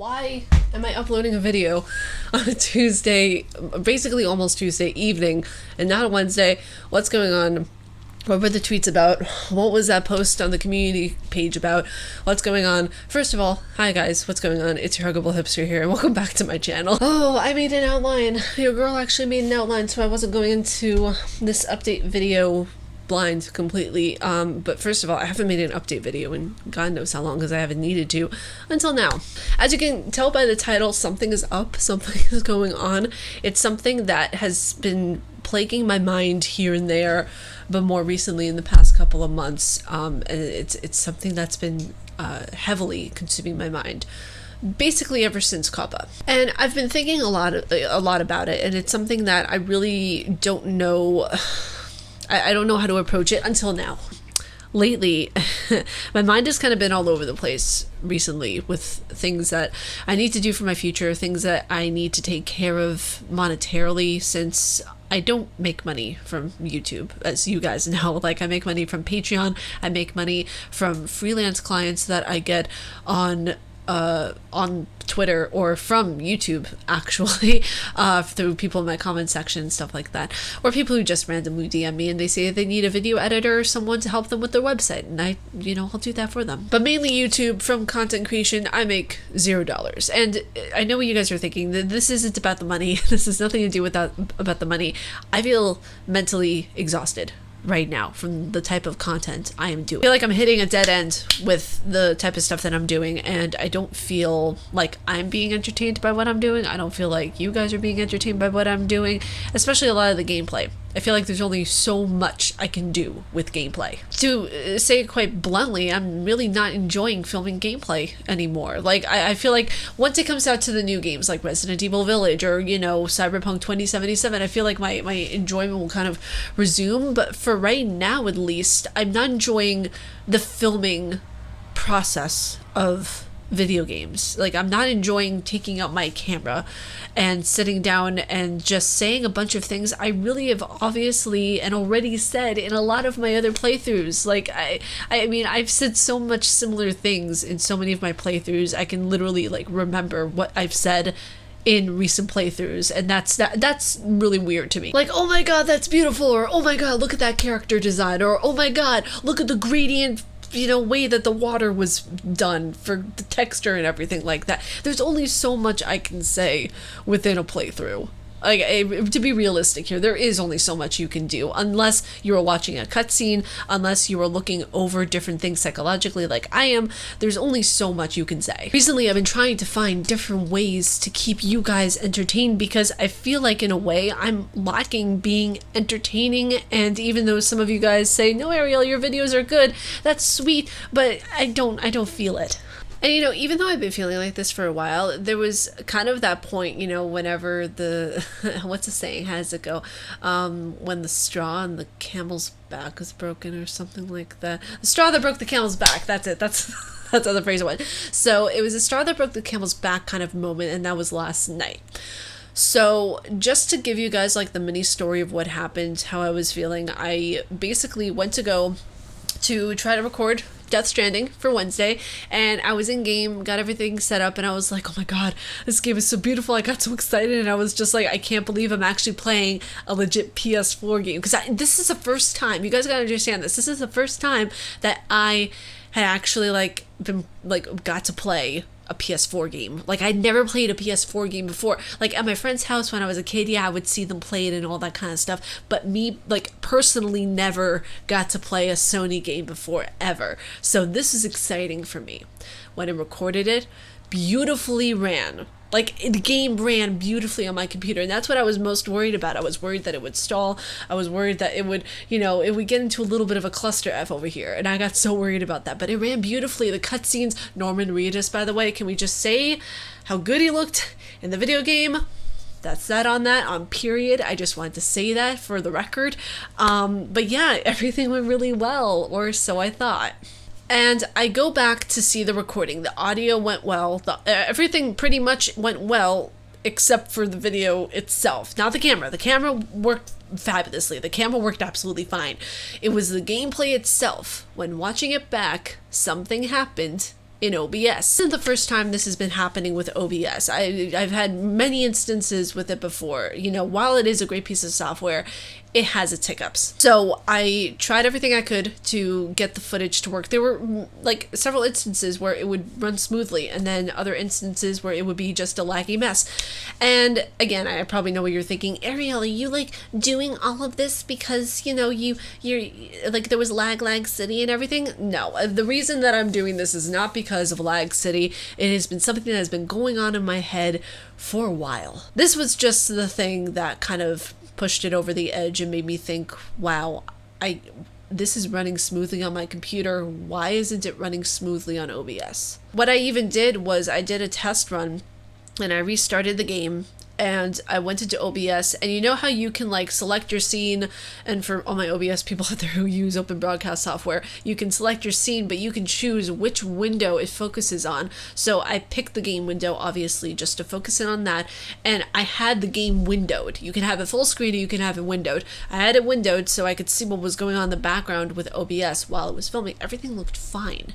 why am I uploading a video on a Tuesday, basically almost Tuesday evening, and not a Wednesday? What's going on? What were the tweets about? What was that post on the community page about? What's going on? First of all, hi guys, what's going on? It's your Huggable Hipster here, and welcome back to my channel. Oh, I made an outline. Your girl actually made an outline, so I wasn't going into this update video blind completely. But first of all, I haven't made an update video in God knows how long, because I haven't needed to until now. As you can tell by the title, something is up, something is going on. It's something that has been plaguing my mind here and there, but more recently in the past couple of months, and it's something that's been heavily consuming my mind basically ever since Kappa. And I've been thinking a lot about it, and it's something that I really don't know. I don't know how to approach it until now. Lately, my mind has kind of been all over the place recently with things that I need to do for my future, things that I need to take care of monetarily, since I don't make money from YouTube, as you guys know. Like, I make money from Patreon, I make money from freelance clients that I get on Twitter or from YouTube, actually, through people in my comment section, stuff like that, or people who just randomly DM me and they say they need a video editor or someone to help them with their website, and I'll do that for them. But mainly YouTube, from content creation, I make $0. And I know what you guys are thinking, that this isn't about the money. This has nothing to do with that, about the money. I feel mentally exhausted right now from the type of content I am doing. I feel like I'm hitting a dead end with the type of stuff that I'm doing, and I don't feel like I'm being entertained by what I'm doing. I don't feel like you guys are being entertained by what I'm doing, especially a lot of the gameplay. I feel like there's only so much I can do with gameplay. To say it quite bluntly, I'm really not enjoying filming gameplay anymore. Like, I feel like once it comes out to the new games like Resident Evil Village or, Cyberpunk 2077, I feel like my enjoyment will kind of resume. But for right now, at least, I'm not enjoying the filming process of video games. Like, I'm not enjoying taking out my camera and sitting down and just saying a bunch of things I really have obviously and already said in a lot of my other playthroughs. Like, I mean, I've said so much similar things in so many of my playthroughs. I can literally remember what I've said in recent playthroughs, and that's really weird to me. Like, oh my god, that's beautiful, or oh my god, look at that character design, or oh my god, look at the gradient way that the water was done for the texture and everything like that. There's only so much I can say within a playthrough. Like, to be realistic here, there is only so much you can do, unless you are watching a cutscene, unless you are looking over different things psychologically like I am. There's only so much you can say. Recently, I've been trying to find different ways to keep you guys entertained, because I feel like in a way I'm lacking being entertaining. And even though some of you guys say, no, Ariel, your videos are good, that's sweet, but I don't feel it. And even though I've been feeling like this for a while, there was kind of that point, whenever the, what's the saying, how does it go? When the straw on the camel's back was broken or something like that. The straw that broke the camel's back, that's it, that's how the phrase went. So it was a straw that broke the camel's back kind of moment, and that was last night. So just to give you guys the mini story of what happened, how I was feeling, I basically went to go to try to record Death Stranding for Wednesday, and I was in game, got everything set up, and I was like, oh my god, this game is so beautiful. I got so excited, and I was just like, I can't believe I'm actually playing a legit PS4 game, because this is the first time, you guys gotta understand this is the first time that I had actually got to play a PS4 game. I'd never played a PS4 game before. At my friend's house when I was a kid, yeah, I would see them play it and all that kind of stuff, but me, personally never got to play a Sony game before, ever. So this is exciting for me. When I recorded it, beautifully ran. The game ran beautifully on my computer, and that's what I was most worried about. I was worried that it would stall. I was worried that it would, it would get into a little bit of a cluster F over here, and I got so worried about that. But it ran beautifully. The cutscenes, Norman Reedus, by the way, can we just say how good he looked in the video game? That's that on period. I just wanted to say that for the record. But yeah, everything went really well, or so I thought. And I go back to see the recording. The audio went well. Everything pretty much went well, except for the video itself. Not the camera. The camera worked fabulously. The camera worked absolutely fine. It was the gameplay itself. When watching it back, something happened in OBS. This isn't the first time this has been happening with OBS. I've had many instances with it before. You know, while it is a great piece of software, it has its hiccups. So I tried everything I could to get the footage to work. There were like several instances where it would run smoothly, and then other instances where it would be just a laggy mess. And again, I probably know what you're thinking. Ariel, are you like doing all of this because, you know, you're like there was Lag City and everything? No, the reason that I'm doing this is not because of Lag City. It has been something that has been going on in my head for a while. This was just the thing that kind of pushed it over the edge and made me think, wow, this is running smoothly on my computer. Why isn't it running smoothly on OBS? What I even did was I did a test run and I restarted the game and I went into OBS, and you know how you can like select your scene, and for all my OBS people out there who use open broadcast software, you can select your scene, but you can choose which window it focuses on. So I picked the game window, obviously, just to focus in on that, and I had the game windowed. You can have it full screen or you can have it windowed. I had it windowed so I could see what was going on in the background with OBS while it was filming. Everything looked fine.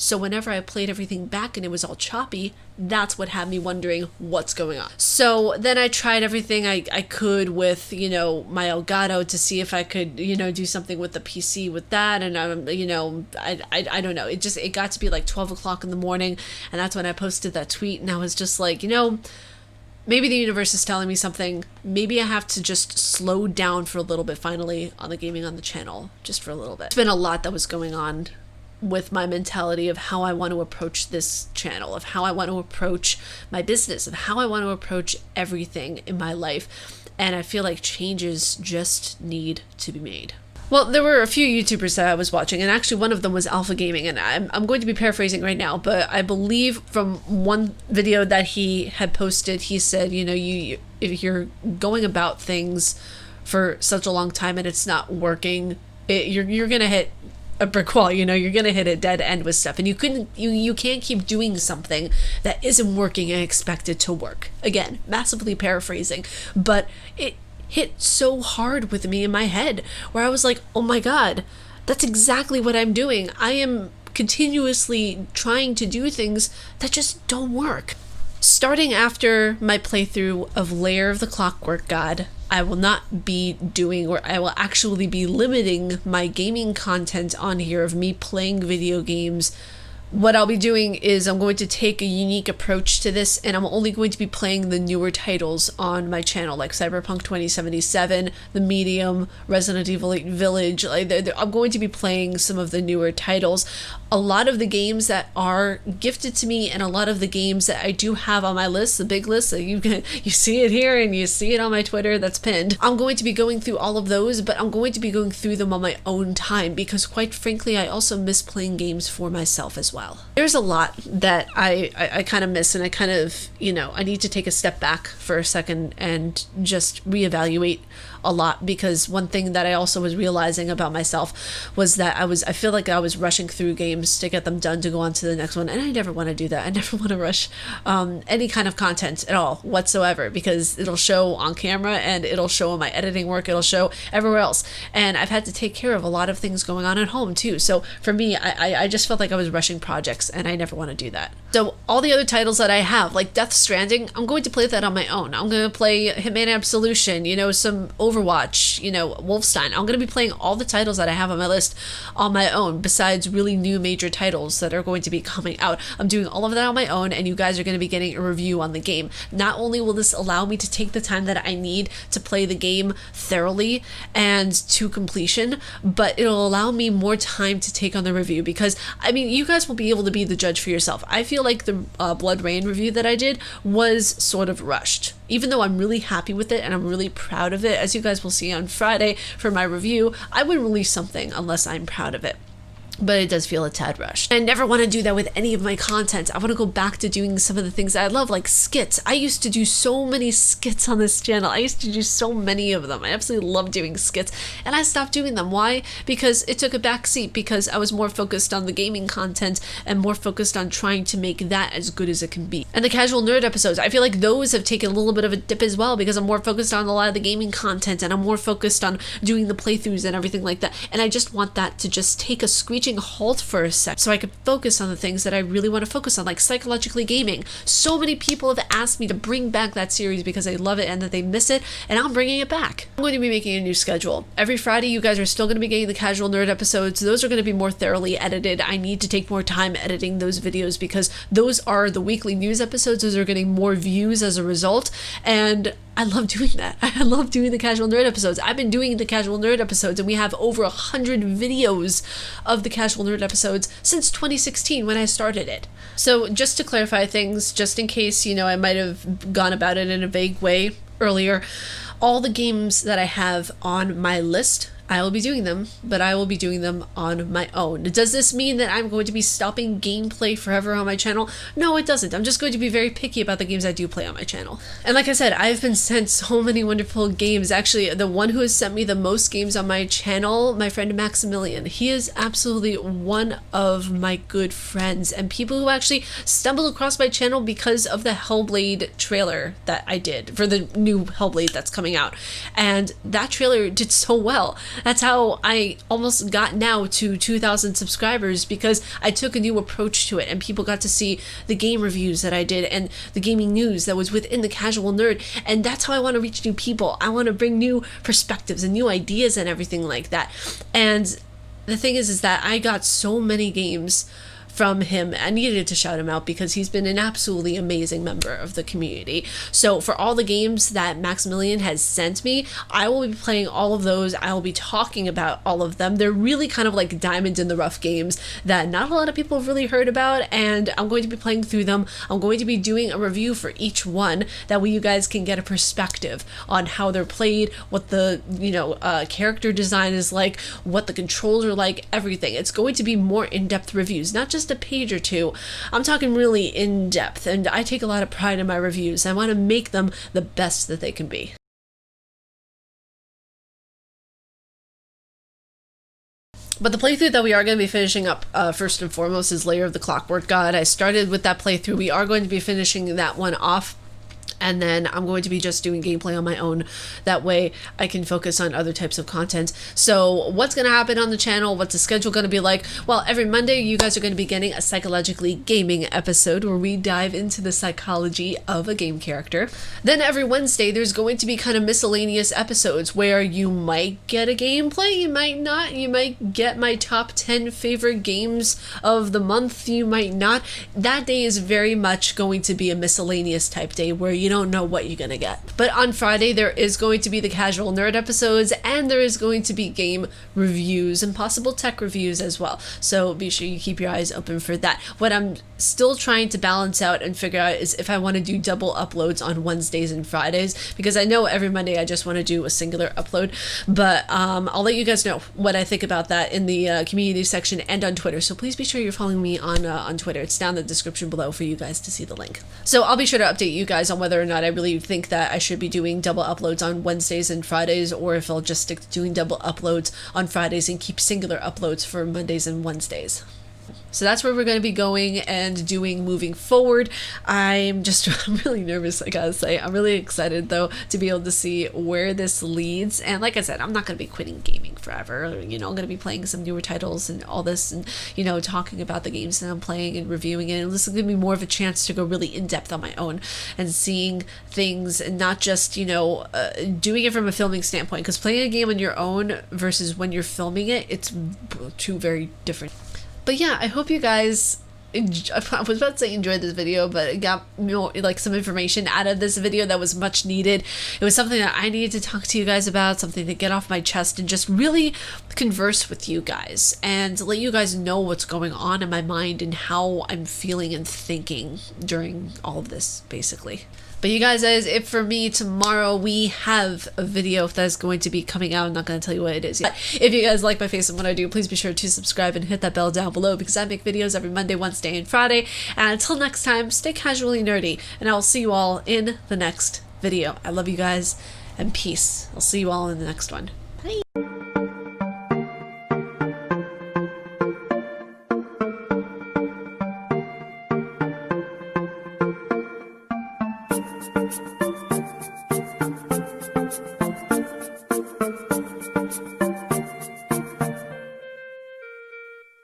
So whenever I played everything back and it was all choppy, that's what had me wondering what's going on. So then I tried everything I could with, you know, my Elgato to see if I could, you know, do something with the PC with that. And you know, I don't know. It got to be like 12 o'clock in the morning, and that's when I posted that tweet, and I was just like, you know, maybe the universe is telling me something. Maybe I have to just slow down for a little bit finally on the gaming on the channel, just for a little bit. There's been a lot that was going on with my mentality of how I want to approach this channel, of how I want to approach my business, of how I want to approach everything in my life. And I feel like changes just need to be made. Well, there were a few YouTubers that I was watching, and actually one of them was Alpha Gaming, and I'm going to be paraphrasing right now, but I believe from one video that he had posted, he said, you know, if you're going about things for such a long time and it's not working, you're gonna hit a brick wall. You know, you're gonna hit a dead end with stuff, and you can't keep doing something that isn't working and expect it to work. Again, massively paraphrasing, but it hit so hard with me in my head where I was like, oh my god, that's exactly what I'm doing. I am continuously trying to do things that just don't work. Starting after my playthrough of Lair of the Clockwork God, I will not be doing, or I will actually be limiting my gaming content on here of me playing video games. What I'll be doing is I'm going to take a unique approach to this, and I'm only going to be playing the newer titles on my channel, like Cyberpunk 2077, The Medium, Resident Evil 8 Village. I'm going to be playing some of the newer titles. A lot of the games that are gifted to me, and a lot of the games that I do have on my list, the big list, so you see it here and you see it on my Twitter that's pinned. I'm going to be going through all of those, but I'm going to be going through them on my own time, because quite frankly, I also miss playing games for myself as well. There's a lot that I kind of miss, and I kind of, you know, I need to take a step back for a second and just reevaluate a lot, because one thing that I also was realizing about myself was that I feel like I was rushing through games to get them done to go on to the next one, and I never want to do that. I never want to rush any kind of content at all whatsoever, because it'll show on camera and it'll show in my editing work, it'll show everywhere else, and I've had to take care of a lot of things going on at home too. So for me, I just felt like I was rushing projects, and I never want to do that. So all the other titles that I have, like Death Stranding, I'm going to play that on my own. I'm going to play Hitman Absolution, you know, some Overwatch, you know, Wolfenstein. I'm going to be playing all the titles that I have on my list on my own, besides really new major titles that are going to be coming out. I'm doing all of that on my own, and you guys are going to be getting a review on the game. Not only will this allow me to take the time that I need to play the game thoroughly and to completion, but it'll allow me more time to take on the review, because, I mean, you guys will be able to be the judge for yourself. I feel like the Blood Rain review that I did was sort of rushed. Even though I'm really happy with it and I'm really proud of it, as you guys will see on Friday for my review, I wouldn't release something unless I'm proud of it. But it does feel a tad rushed. I never want to do that with any of my content. I want to go back to doing some of the things that I love, like skits. I used to do so many skits on this channel. I used to do so many of them. I absolutely love doing skits, and I stopped doing them. Why? Because it took a backseat, because I was more focused on the gaming content and more focused on trying to make that as good as it can be. And the casual nerd episodes, I feel like those have taken a little bit of a dip as well, because I'm more focused on a lot of the gaming content, and I'm more focused on doing the playthroughs and everything like that. And I just want that to just take a screeching screeching halt for a sec so I could focus on the things that I really want to focus on, like psychologically gaming. So many people have asked me to bring back that series because they love it and that they miss it, and I'm bringing it back. I'm going to be making a new schedule. Every Friday, you guys are still going to be getting the Casual Nerd episodes. Those are going to be more thoroughly edited. I need to take more time editing those videos because those are the weekly news episodes. Those are getting more views as a result, and I love doing that. I love doing the Casual Nerd episodes. I've been doing the Casual Nerd episodes, and we have over 100 videos of the Casual Nerd episodes since 2016 when I started it. So just to clarify things, just in case, you know, I might have gone about it in a vague way earlier, all the games that I have on my list, I will be doing them, but I will be doing them on my own. Does this mean that I'm going to be stopping gameplay forever on my channel? No, it doesn't. I'm just going to be very picky about the games I do play on my channel. And like I said, I've been sent so many wonderful games. Actually, the one who has sent me the most games on my channel, my friend Maximilian, he is absolutely one of my good friends and people who actually stumbled across my channel because of the Hellblade trailer that I did for the new Hellblade that's coming out. And that trailer did so well. That's how I almost got now to 2,000 subscribers, because I took a new approach to it and people got to see the game reviews that I did and the gaming news that was within the Casual Nerd. And that's how I want to reach new people. I want to bring new perspectives and new ideas and everything like that. And the thing is that I got so many games from him. I needed to shout him out because he's been an absolutely amazing member of the community. So for all the games that Maximilian has sent me, I will be playing all of those. I will be talking about all of them. They're really kind of like diamond in the rough games that not a lot of people have really heard about, and I'm going to be playing through them. I'm going to be doing a review for each one. That way you guys can get a perspective on how they're played, what the character design is like, what the controls are like, everything. It's going to be more in-depth reviews, not just a page or two. I'm talking really in depth, and I take a lot of pride in my reviews. I want to make them the best that they can be. But the playthrough that we are going to be finishing up first and foremost is Lair of the Clockwork God. I started with that playthrough. We are going to be finishing that one off, and then I'm going to be just doing gameplay on my own. That way I can focus on other types of content. So what's going to happen on the channel? What's the schedule going to be like? Well, every Monday you guys are going to be getting a psychologically gaming episode where we dive into the psychology of a game character. Then every Wednesday there's going to be kind of miscellaneous episodes where you might get a gameplay, you might not. You might get my top 10 favorite games of the month, you might not. That day is very much going to be a miscellaneous type day where you don't know what you're gonna get. But on Friday there is going to be the Casual Nerd episodes, and there is going to be game reviews and possible tech reviews as well. So be sure you keep your eyes open for that. What I'm still trying to balance out and figure out is if I want to do double uploads on Wednesdays and Fridays, because I know every Monday I just want to do a singular upload. But I'll let you guys know what I think about that in the community section and on Twitter. So please be sure you're following me on Twitter. It's down in the description below for you guys to see the link. So I'll be sure to update you guys on whether or not I really think that I should be doing double uploads on Wednesdays and Fridays, or if I'll just stick to doing double uploads on Fridays and keep singular uploads for Mondays and Wednesdays. So that's where we're going to be going and doing moving forward. I'm really nervous, I gotta say. I'm really excited though to be able to see where this leads. And like I said, I'm not going to be quitting gaming forever. You know, I'm going to be playing some newer titles and all this, and you know, talking about the games that I'm playing and reviewing it. And this will give me more of a chance to go really in depth on my own and seeing things, and not just, you know, doing it from a filming standpoint. Because playing a game on your own versus when you're filming it, it's two very different. But yeah, I hope you guys, I was about to say enjoyed this video, but got more, like, some information out of this video that was much needed. It was something that I needed to talk to you guys about, something to get off my chest and just really converse with you guys and let you guys know what's going on in my mind and how I'm feeling and thinking during all of this, basically. But you guys, that is it for me. Tomorrow we have a video that is going to be coming out. I'm not going to tell you what it is yet. If you guys like my face and what I do, please be sure to subscribe and hit that bell down below, because I make videos every Monday, Wednesday, and Friday. And until next time, stay casually nerdy, and I will see you all in the next video. I love you guys, and peace. I'll see you all in the next one. Bye.